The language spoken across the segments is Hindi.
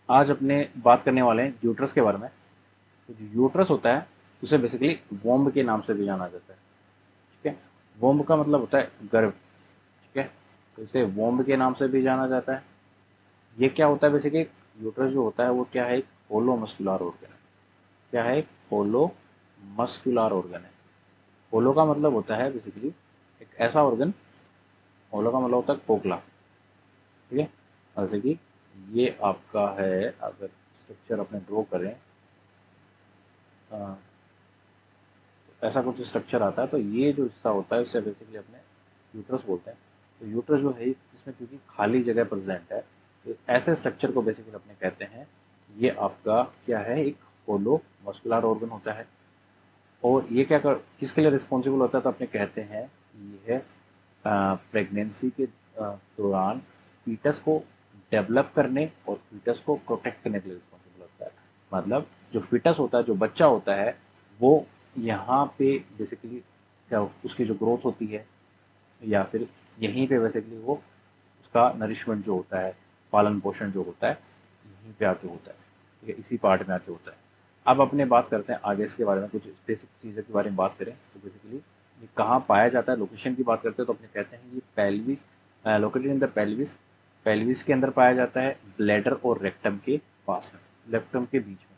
आज अपने बात करने वाले हैं यूट्रस के बारे में। तो जो यूट्रस होता है उसे बेसिकली वोम्ब के नाम से भी जाना जाता है। ठीक है। वोम्ब का मतलब होता है गर्भ। ठीक है। तो इसे वोम्ब के नाम से भी जाना जाता है। ये क्या होता है बेसिकली? यूट्रस जो होता है वो क्या है? एक होलो मस्कुलर ऑर्गन है। क्या है? एक होलो मस्कुलर ऑर्गन है। होलो का मतलब होता है बेसिकली एक ऐसा ऑर्गन। होलो का मतलब होता है खोखला। ठीक है। जैसे कि ये आपका है, अगर स्ट्रक्चर अपने ड्रॉ करें, अ, ऐसा कुछ स्ट्रक्चर आता है, तो ये जो हिस्सा होता है इसे बेसिकली अपने यूट्रस बोलते हैं। तो यूट्रस जो है इसमें क्योंकि खाली जगह प्रेजेंट है, तो ऐसे स्ट्रक्चर को बेसिकली अपने कहते हैं ये आपका क्या है? एक होलो मस्कुलर ऑर्गन होता है। और ये क्या कर किसके लिए रिस्पॉन्सिबल होता है? तो अपने कहते हैं ये है प्रेगनेंसी के दौरान फीटस को डेवलप करने और फीटस को प्रोटेक्ट करने के लिए रिस्पॉन्सिबल होता है। मतलब जो फीटस होता है, जो बच्चा होता है, वो यहाँ पे बेसिकली क्या उसकी जो ग्रोथ होती है, या फिर यहीं पे बेसिकली वो उसका नरिशमेंट जो होता है, पालन पोषण जो होता है, यहीं पे आके होता है। ठीक है, इसी पार्ट में आके होता है। अब अपने बात करते हैं आगे इसके बारे में, कुछ बेसिक चीज़ों के बारे में बात करें तो बेसिकली ये कहाँ पाया जाता है, लोकेशन की बात करते हैं तो अपने कहते हैं ये pelvic, located in the pelvis. Pelvis के अंदर पाया जाता है, ब्लैडर और रेक्टम के पास में, रेक्टम के बीच में।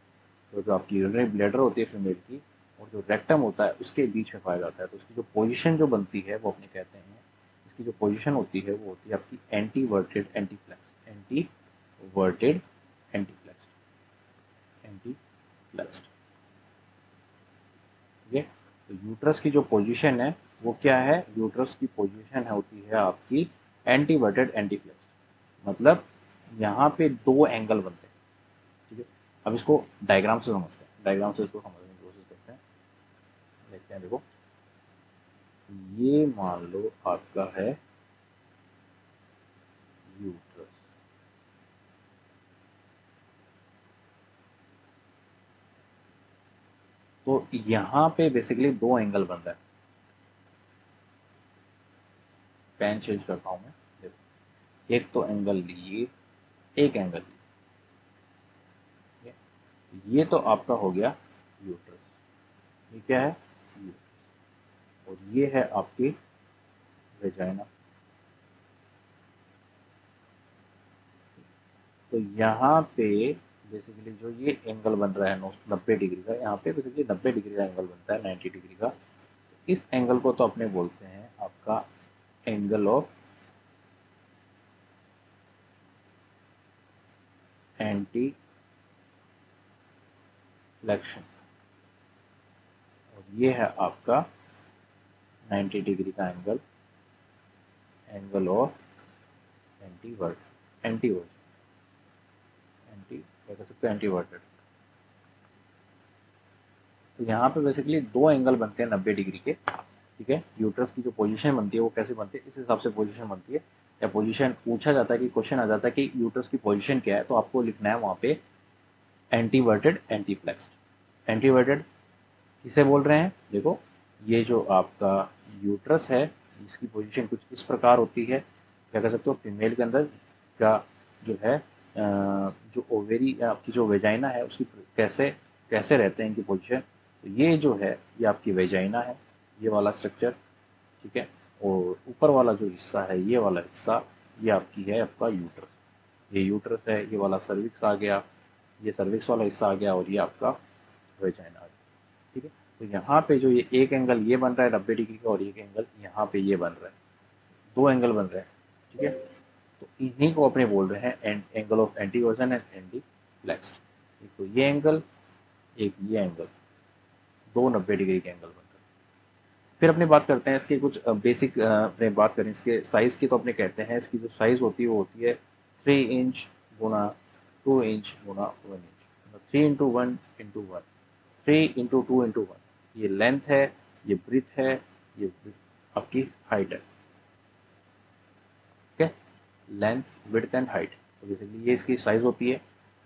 तो जो आपकी यूरिनरी ब्लैडर होती है फीमेल की, और जो रेक्टम होता है उसके बीच में पाया जाता है। तो उसकी जो पोजीशन जो बनती है वो अपने कहते हैं, इसकी जो पोजीशन होती है वो होती है आपकी anteverted anteflex, anteverted anteflexed, anteflexed. ठीक है। तो यूट्रस की जो पोजीशन है वो क्या है? यूट्रस की पोजीशन है होती है आपकी एंटी वर्टेड एंटी फ्लेक्स्ड। मतलब यहाँ पे दो एंगल बनते हैं। ठीक है। अब इसको डायग्राम से समझते हैं, डायग्राम से इसको समझने की कोशिश करते हैं। देखते हैं, देखो, ये मान लो आपका है यूट्रस। तो यहाँ पे बेसिकली दो एंगल बन रहा है। पेन चेंज करता हूँ मैं। देखो, एक तो एंगल लिए, एक एंगल लिए। ठीक है? ये तो आपका हो गया यूट्रस। ये क्या है? यूट्रस। और ये है आपकी वेजाइना। तो यहाँ पे बेसिकली जो ये एंगल बन रहा है 90 डिग्री का, यहाँ पे बेसिकली 90 डिग्री का एंगल बनता है, 90 डिग्री का। इस एंगल को तो अपने बोलते हैं आपका एंगल ऑफ एंटी फ्लेक्शन। और ये है आपका 90 डिग्री का angle, angle of antevert, antevert, ante क्या कह सकते हैं? Anteverted. तो यहाँ पे बेसिकली दो एंगल बनते हैं 90 डिग्री के। ठीक है। यूट्रस की जो पोजीशन बनती है वो कैसे बनती है, इस हिसाब से पोजीशन बनती है। या पोजीशन पूछा जाता है कि क्वेश्चन आ जाता है कि यूट्रस की पोजीशन क्या है, तो आपको लिखना है वहाँ पे एंटी वर्टेड एंटी फ्लेक्स्ड। एंटी वर्टेड किसे बोल रहे हैं? देखो, ये जो आपका यूट्रस है इसकी पोजीशन कुछ इस प्रकार होती है। क्या कह सकते हो? फीमेल के अंदर का जो है जो ओवेरी, आपकी जो वेजाइना है उसकी कैसे कैसे रहते हैं इनकी पोजीशन। तो ये जो है ये आपकी वेजाइना है, ये वाला स्ट्रक्चर। ठीक है। और ऊपर वाला जो हिस्सा है, ये वाला हिस्सा, ये आपकी है आपका यूट्रस। ये यूट्रस है, ये वाला सर्विक्स आ गया, ये सर्विक्स वाला हिस्सा आ गया, और ये आपका वेजाइना आ गया। ठीक है। तो यहाँ पे जो ये एक एंगल ये बन रहा है 90 डिग्री का, और एक एंगल यहाँ पे ये बन रहा है, दो एंगल बन रहे हैं। ठीक है। तो इन्हीं को अपने बोल रहे हैं angle of anti version and anti flexed. एक तो ये एंगल, एक ये एंगल, दो 90 डिग्री के एंगल बन रहे हैं। फिर अपने बात करते हैं इसके कुछ बेसिक, अपने बात करें इसके साइज़ की, तो अपने कहते हैं इसकी जो साइज़ होती है वो होती है 3 इंच गुना 2 इंच गुना 1 inch, 3 into 1 into 1, 3 into 2 into 1। ये लेंथ है, ये ब्रीथ है, ये आपकी हाइट है। ठीक है। Length, width and height. तो बेसिकली ये इसकी साइज़ होती है।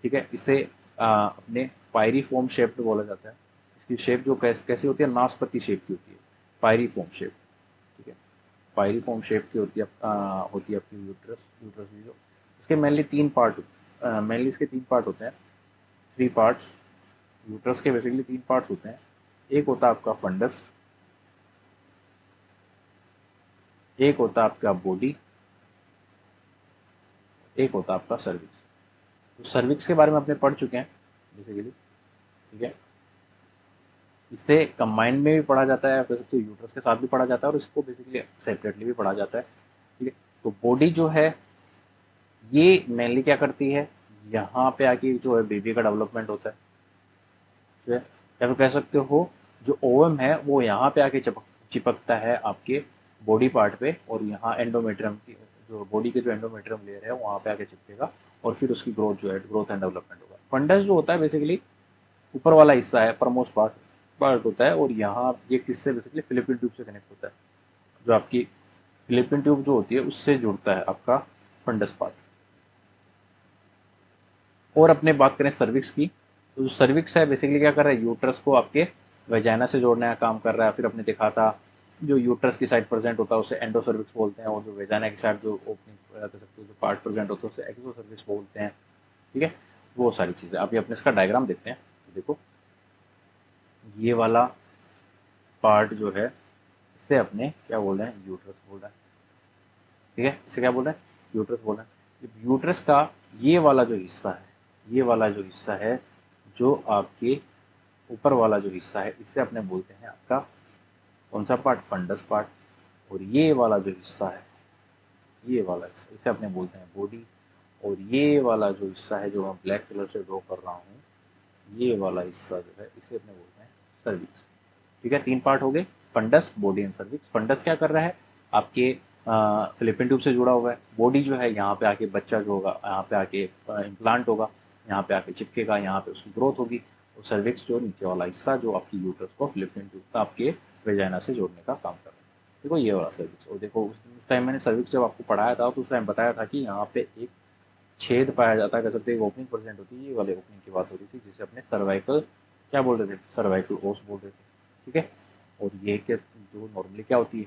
ठीक है। इसे अपने पायरीफॉर्म शेप में बोला जाता है। इसकी शेप जो कैसी होती है? नाशपति शेप की होती है, पायरीफॉर्म शेप। ठीक है। पायरीफॉर्म शेप की होती है, होती है आपकी यूट्रस। यूट्रस की जो इसके मेनली तीन पार्ट होते हैं। मेनली इसके 3 पार्ट होते हैं, 3 पार्ट्स। यूट्रस के बेसिकली 3 पार्ट्स होते हैं। एक होता है आपका फंडस, एक होता है आपका बॉडी, एक होता है आपका सर्विक्स। तो सर्विक्स के बारे में अपने पढ़ चुके हैं बेसिकली, ठीक है। इसे कंबाइंड में भी पढ़ा जाता है, कह सकते हो यूट्रस के साथ भी पढ़ा जाता है, और इसको बेसिकली सेपरेटली भी पढ़ा जाता है, ठीक है। तो बॉडी जो है ये मेनली क्या करती है, यहाँ पे आके जो है बेबी का डेवलपमेंट होता है, जो है, या फिर कह सकते हो जो ओवम है वो यहाँ पे आके चिपकता है आपके बॉडी पार्ट पे, और यहाँ एंडोमेट्रियम की जो बॉडी के जो एंडोमेट्रियम लेयर है वहाँ पे आके चिपकेगा, और फिर उसकी ग्रोथ जो है ग्रोथ एंड डेवलपमेंट होगा। फंडस जो होता है बेसिकली ऊपर वाला हिस्सा है, परमोस्ट पार्ट पार्ट होता है, और यहाँ ये किससे बेसिकली फिलिपिन ट्यूब से कनेक्ट होता है, जो आपकी फिलिपिन ट्यूब जो होती है उससे जुड़ता है आपका फंडस पार्ट। और अपने बात करें सर्विक्स की, तो जो सर्विक्स है बेसिकली क्या कर रहा है, यूट्रस को आपके वेजाइना से जोड़ने का काम कर रहा है। फिर अपने देखा था जो यूट्रस की साइड प्रेजेंट होता है उसे एंडोसर्विक्स बोलते हैं, और जो वेजाइना की साइड जो ओपनिंग कर सकते हो जो पार्ट प्रेजेंट होता है उसे एक्सोसर्विक्स बोलते हैं, ठीक है। वो सारी चीज़ें अभी अपने इसका डायग्राम देखते हैं। तो देखो ये वाला पार्ट जो है इसे अपने क्या बोल रहे हैं, यूट्रस बोल रहे हैं, ठीक है। इसे क्या बोल रहे हैं, यूट्रस बोल रहे हैं। यूट्रस का ये वाला जो हिस्सा है, ये वाला जो हिस्सा है, जो आपके ऊपर वाला जो हिस्सा है, इसे अपने बोलते हैं आपका कौन सा पार्ट, फंडस पार्ट। और ये वाला जो हिस्सा है, ये वाला हिस्सा इसे अपने बोलते हैं बॉडी। और ये वाला जो हिस्सा है जो मैं ब्लैक कलर से ड्रॉ कर रहा हूँ, ये वाला हिस्सा जो है इसे अपने बोलते हैं सर्विक्स, ठीक है। 3 पार्ट हो गए, fundus, body and cervix. Fundus क्या कर रहा है, आपके फिलिपिन ट्यूब से जुड़ा हुआ है। बॉडी जो है यहाँ पे आके बच्चा जो होगा यहाँ पे आके इम्प्लांट होगा, यहाँ पे आके चिपकेगा, यहाँ पे उसकी ग्रोथ होगी। और सर्विक्स जो नीचे वाला हिस्सा जो आपकी यूट्रस को फिलिपिन ट्यूब का आपके वेजाइना से जोड़ने का काम कर रहा है। देखो ये वाला सर्विक्स। और देखो उस टाइम मैंने सर्विक्स जब आपको पढ़ाया था तो उस टाइम बताया था कि यहाँ पे एक छेद पाया जाता है, कह सकते हैं ओपनिंग प्रेजेंट होती है। ये वाले ओपनिंग की बात हो रही थी जिसे अपने सर्वाइकल क्या बोल रहे थे, सर्वाइकल ओस बोल रहे थे, ठीक है। और ये केस जो नॉर्मली क्या होती है,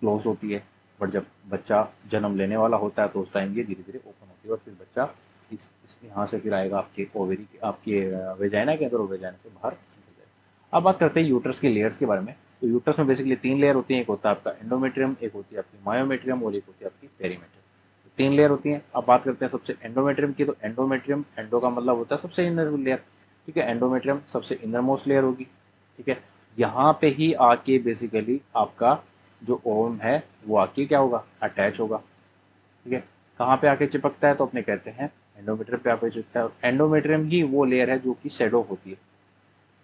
क्लोज होती है। बट जब बच्चा जन्म लेने वाला होता है तो उस टाइम ये धीरे धीरे ओपन होती है, और फिर बच्चा इस यहाँ से फिर आएगा आपके ओवेरी के आपके वेजाइना के अंदर, और वेजाइना से बाहर निकल जाएगा। अब बात करते हैं यूट्रस के लेयर्स के बारे में। तो यूट्रस में बेसिकली 3 लेयर होती हैं, एक होता है आपका एंडोमेट्रियम, एक होती है आपकी मायोमेट्रियम, और एक होती है आपकी पेरीमेट्रियम। 3 लेयर होती हैं। अब बात करते हैं सबसे एंडोमेट्रियम की। तो एंडोमेट्रियम, एंडो का मतलब होता है सबसे इनर लेयर, ठीक है। एंडोमेट्रियम सबसे इनर मोस्ट लेयर होगी, ठीक है। यहाँ पे ही आके बेसिकली आपका जो ओवम है वो आके क्या होगा, अटैच होगा, ठीक है। कहाँ पे आके चिपकता है, तो अपने कहते हैं एंडोमेट्रियम पे आके चिपकता है। और एंडोमेट्रियम ही वो लेयर है जो कि शेड ऑफ होती है,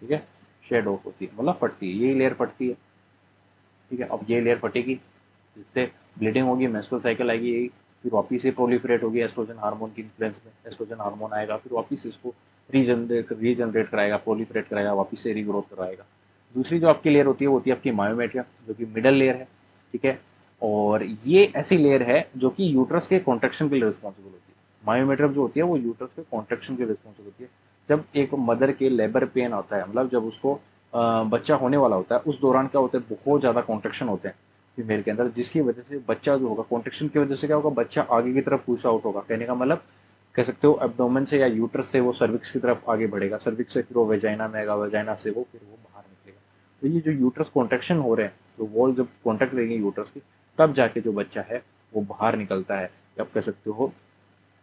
ठीक है। शेड ऑफ होती है मतलब फटती है, यही लेयर फटती है, ठीक है। अब ये लेयर फटेगी, जिससे ब्लीडिंग होगी, मेंस्ट्रुअल साइकिल आएगी, यही फिर वापिस से प्रोलिफरेट होगी एस्ट्रोजन हार्मोन की इन्फ्लुएंस में। एस्ट्रोजन हार्मोन आएगा, फिर वापिस इसको रीजनरेट कराएगा, प्रोलिफरेट कराएगा, वापिस से रीग्रोथ कराएगा। दूसरी जो आपकी लेयर होती है वो होती है आपकी मायोमेट्रियम, जो कि मिडल लेयर है, ठीक है। और ये ऐसी लेयर है जो कि यूट्रस के कॉन्ट्रेक्शन के लिए रिस्पॉन्सिबल होती है। मायोमेट्रियम जो होती है वो यूट्रस के कॉन्ट्रेक्शन के लिए रिस्पॉन्सिबल होती है। जब एक मदर के लेबर पेन होता है, मतलब जब उसको बच्चा होने वाला होता है, उस दौरान क्या होता है, बहुत ज़्यादा कॉन्ट्रेक्शन होते हैं फीमेल के अंदर, जिसकी वजह से बच्चा जो होगा, कॉन्ट्रेक्शन की वजह से क्या होगा, बच्चा आगे की तरफ पुश आउट होगा। कहने का मतलब कह सकते हो एब्डोमेन से या यूट्रस से वो सर्विक्स की तरफ आगे बढ़ेगा, सर्विक्स से फिर वो वेजाइना में आएगा, वेजाइना से वो फिर वो बाहर निकलेगा। तो ये जो यूट्रस कॉन्ट्रेक्शन हो रहे हैं, तो वॉल जब कॉन्ट्रैक्ट रहेगी यूट्रस की, तब जाके जो बच्चा है वो बाहर निकलता है, या आप कह सकते हो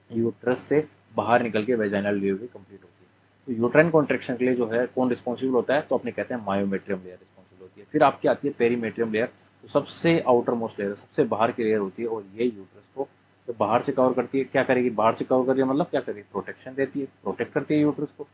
यूट्रस से बाहर निकल के वेजाइनल डिलीवरी कंप्लीट होती है। तो यूट्राइन कॉन्ट्रेक्शन के लिए जो है कौन रिस्पॉन्सिबल होता है, तो अपने कहते हैं मायोमेट्रियम लेयर रिस्पॉन्सिबल होती है। फिर आपकी आती है पेरीमेट्रियम लेयर, तो सबसे आउटर मोस्ट लेयर, सबसे बाहर की लेयर होती है, और ये यूट्रस को तो बाहर से कवर करती है। क्या करेगी, बाहर से कवर करिए मतलब क्या करेगी, प्रोटेक्शन देती है, प्रोटेक्ट करती है यूट्रस को,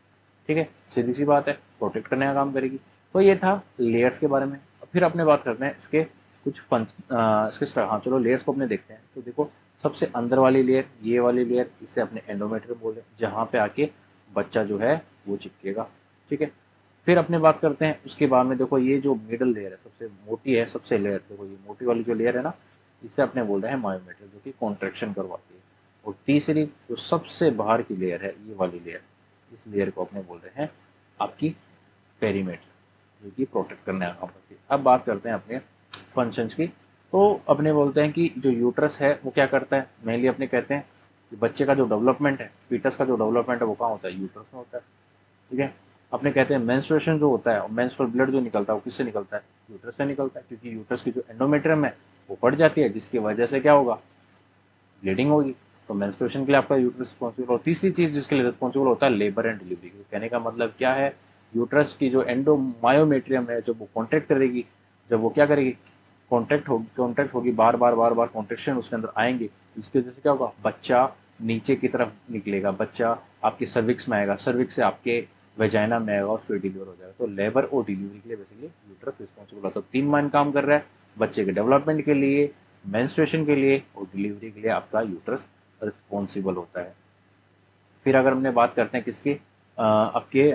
ठीक है। सीधी सी बात है, प्रोटेक्ट करने का काम करेगी। तो ये था लेयर्स के बारे में। फिर अपने बात करते हैं इसके कुछ इसके हाँ चलो लेयर्स को अपने देखते हैं। तो देखो सबसे अंदर वाली लेयर, ये वाली लेयर, इसे अपने एंडोमेट्रियम बोले, जहाँ पे आके बच्चा जो है वो चिपकेगा, ठीक है। फिर अपने बात करते हैं उसके बाद में, देखो ये जो मिडल लेयर है सबसे मोटी है, सबसे लेयर, देखो ये मोटी वाली जो लेयर है ना, इसे अपने बोल रहे हैं मायोमेट्रियम, जो कि कॉन्ट्रेक्शन करवाती है। और तीसरी जो सबसे बाहर की लेयर है, ये वाली लेयर, इस लेयर को अपने बोल रहे हैं आपकी पेरीमेटर, जो कि प्रोटेक्ट करने का काम करती है। अब बात करते हैं अपने फंक्शंस की। तो अपने बोलते हैं कि जो यूट्रस है वो क्या करता है, मेनली अपने कहते हैं कि बच्चे का जो डेवलपमेंट है, फीटस का जो डेवलपमेंट है वो कहाँ होता है, यूट्रस में होता है। ठीक है। अपने कहते हैं मेंस्ट्रुएशन जो होता है और मेंस्ट्रुअल ब्लड जो निकलता है वो किससे निकलता है, यूट्रस से निकलता है, क्योंकि यूट्रस की जो एंडोमेट्रियम है वो फट जाती है, जिसकी वजह से क्या होगा, ब्लीडिंग होगी। तो मेंस्ट्रुएशन के लिए आपका यूट्रस रिस्पॉन्सिबल। और तीसरी चीज जिसके लिए रिस्पॉन्सिबल होता है, लेबर एंड डिलीवरी। कहने का मतलब क्या है, यूट्रस की जो एंडोमायोमेट्रियम है जब वो कॉन्ट्रैक्ट करेगी, जब वो क्या करेगी, कॉन्ट्रैक्ट होगी, बार बार बार बार कॉन्ट्रेक्शन उसके अंदर आएंगे, इसकी वजह से क्या होगा, बच्चा नीचे की तरफ निकलेगा, बच्चा आपके सर्विक्स में आएगा, सर्विक्स से आपके वेजाइना में आएगा और फिर डिलीवर हो जाएगा। तो लेबर और डिलीवरी के लिए बेसिकली यूट्रस रिस्पॉन्सिबल होता है। तो 3 काम कर रहा है, बच्चे के डेवलपमेंट के लिए, मेंस्ट्रुएशन के लिए और डिलीवरी के लिए आपका यूट्रस रिस्पॉन्सिबल होता है। फिर अगर हमने बात करते हैं किसकी, आपके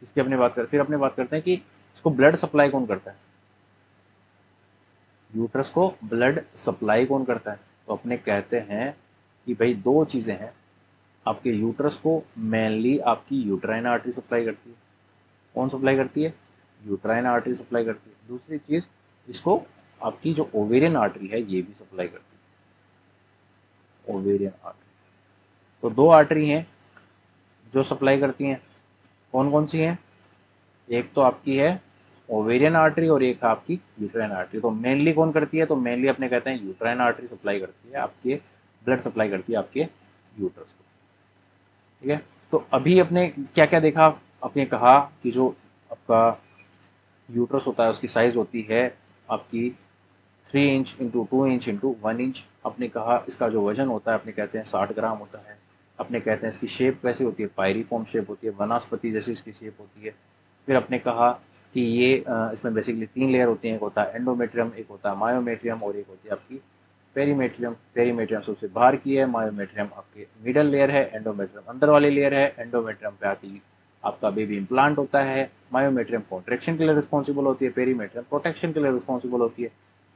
किसकी अपने बात कर फिर अपने बात करते हैं कि इसको ब्लड सप्लाई कौन करता है, यूट्रस को ब्लड सप्लाई कौन करता है। तो अपने कहते हैं कि भाई दो चीज़ें हैं, आपके यूट्रस को मेनली आपकी यूट्राइन आर्टरी सप्लाई करती है। कौन सप्लाई करती है, यूट्राइन आर्टरी सप्लाई करती है। दूसरी चीज़, इसको आपकी जो ओवेरियन आर्टरी है ये भी सप्लाई करती है, ओवेरियन आर्टरी। तो दो आर्टरी हैं जो सप्लाई करती हैं, कौन कौन सी हैं, एक तो आपकी है ओवेरियन आर्टरी और एक है आपकी यूट्राइन आर्टरी। तो मेनली कौन करती है, तो मेनली अपने कहते हैं यूट्राइन आर्टरी सप्लाई करती है आपके, ब्लड सप्लाई करती है आपके यूट्रस को। ठीक है। तो अभी अपने क्या क्या देखा, आपने कहा कि जो आपका यूट्रस होता है उसकी साइज होती है आपकी 3 inch into 2 inch into 1 inch. आपने कहा इसका जो वजन होता है अपने कहते हैं 60 ग्राम होता है। अपने कहते हैं इसकी शेप कैसी होती है, पायरीफॉर्म शेप होती है, वनस्पति जैसी इसकी शेप होती है। फिर आपने कहा कि ये इसमें बेसिकली 3 लेयर होती हैं, एक होता है एंडोमेट्रियम, एक होता है मायोमेट्रियम और एक होती है आपकी पेरीमेट्रियम। पेरीमेट्रियम सबसे बाहर की है, मायोमेट्रियम आपके मिडल लेयर है, एंडोमेट्रियम अंदर वाली लेयर है। एंडोमेट्रियम पे आती आपका बेबी इम्प्लांट होता है। मायोमेट्रियम कॉन्ट्रेक्शन के लिए रिस्पॉन्सिबल होती है, पेरीमेट्रियम प्रोटेक्शन के लिए रिस्पॉन्सिबल होती है।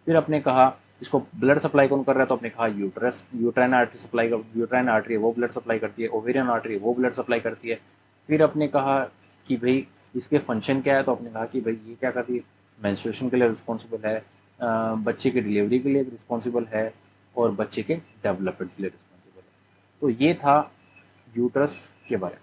फिर आपने कहा इसको ब्लड सप्लाई कौन कर रहा है, तो आपने कहा यूट्रस, यूट्राइन आर्टरी सप्लाई कर, यूट्राइन आर्टरी है वो ब्लड सप्लाई करती है, ओवेरियन आर्टरी है वो ब्लड सप्लाई करती है। फिर आपने कहा कि भाई इसके फंक्शन क्या है, तो आपने कहा कि भाई ये क्या करती है, मेंस्ट्रुएशन के लिए रिस्पॉन्सिबल है, बच्चे की डिलीवरी के लिए रिस्पॉन्सिबल है और बच्चे के डेवलपमेंट के लिए रिस्पॉन्सिबल है। तो ये था यूट्रस के बारे में।